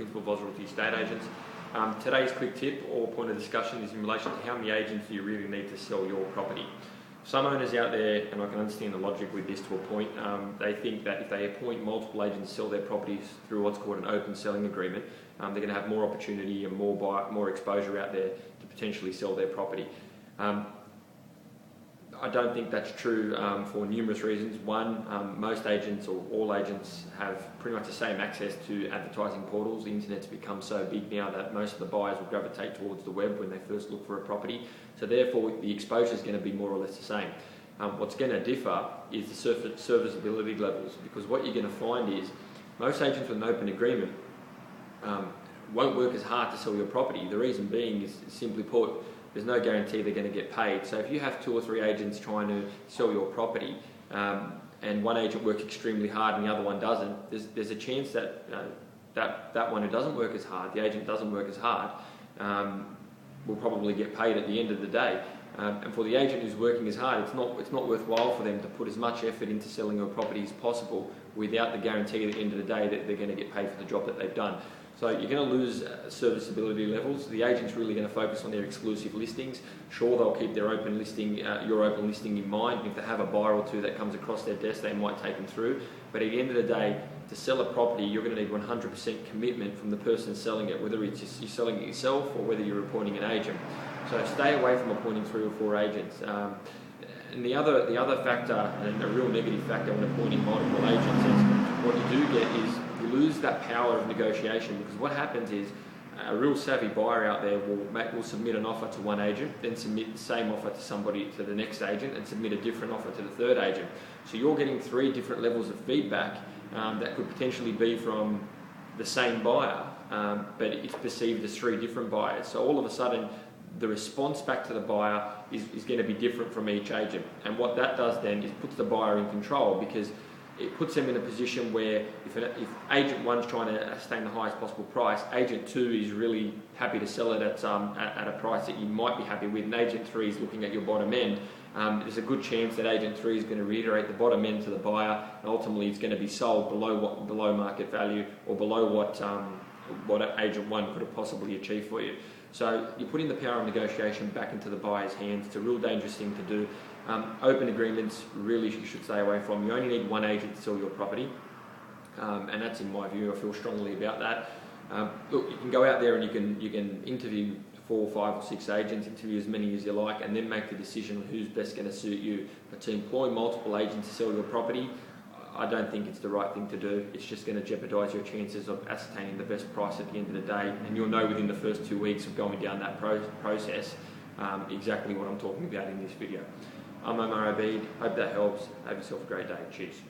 Principal of Ausrealty Estate Agents. Today's quick tip or point of discussion is in relation to how many agents do you really need to sell your property. Some owners out there, and I can understand the logic with this to a point, they think that if they appoint multiple agents to sell their properties through what's called an open selling agreement, they're going to have more opportunity and more exposure out there to potentially sell their property. I don't think that's true for numerous reasons. One, most agents or all agents have pretty much the same access to advertising portals. The internet's become so big now that most of the buyers will gravitate towards the web when they first look for a property. So therefore the exposure is going to be more or less the same. What's going to differ is the serviceability levels, because what you're going to find is most agents with an open agreement won't work as hard to sell your property. The reason being is, simply put, there's no guarantee they're going to get paid. So if you have 2 or 3 agents trying to sell your property and one agent works extremely hard and the other one doesn't, there's a chance that that one who doesn't work as hard, the agent doesn't work as hard, will probably get paid at the end of the day. And for the agent who's working as hard, it's not worthwhile for them to put as much effort into selling your property as possible without the guarantee at the end of the day that they're going to get paid for the job that they've done. So you're going to lose serviceability levels. The agent's really going to focus on their exclusive listings. Sure, they'll keep their open listing, your open listing in mind. If they have a buyer or two that comes across their desk, they might take them through. But at the end of the day, to sell a property, you're going to need 100% commitment from the person selling it, whether it's just you're selling it yourself or whether you're appointing an agent. So stay away from appointing 3 or 4 agents. And the other factor, and a real negative factor when appointing multiple agents, is what you do get is you lose that power of negotiation, because what happens is a real savvy buyer out there will submit an offer to one agent, then submit the same offer to the next agent, and submit a different offer to the third agent. So you're getting 3 different levels of feedback that could potentially be from the same buyer, but it's perceived as 3 different buyers. So all of a sudden, the response back to the buyer is going to be different from each agent. And what that does then is puts the buyer in control, because it puts them in a position where if agent 1's trying to attain the highest possible price, agent 2 is really happy to sell it at a price that you might be happy with, and agent 3 is looking at your bottom end. There's a good chance that agent 3 is going to reiterate the bottom end to the buyer, and ultimately it's going to be sold below market value or below what agent 1 could have possibly achieved for you. So you're putting the power of negotiation back into the buyer's hands. It's a real dangerous thing to do. Open agreements really you should stay away from. You only need 1 agent to sell your property, and that's in my view. I feel strongly about that. Look, you can go out there and you can interview 4, 5 or 6 agents, interview as many as you like, and then make the decision on who's best going to suit you. But to employ multiple agents to sell your property, I don't think it's the right thing to do. It's just going to jeopardise your chances of ascertaining the best price at the end of the day, and you'll know within the first 2 weeks of going down that process exactly what I'm talking about in this video. I'm Omar Abid. Hope that helps. Have yourself a great day. Cheers.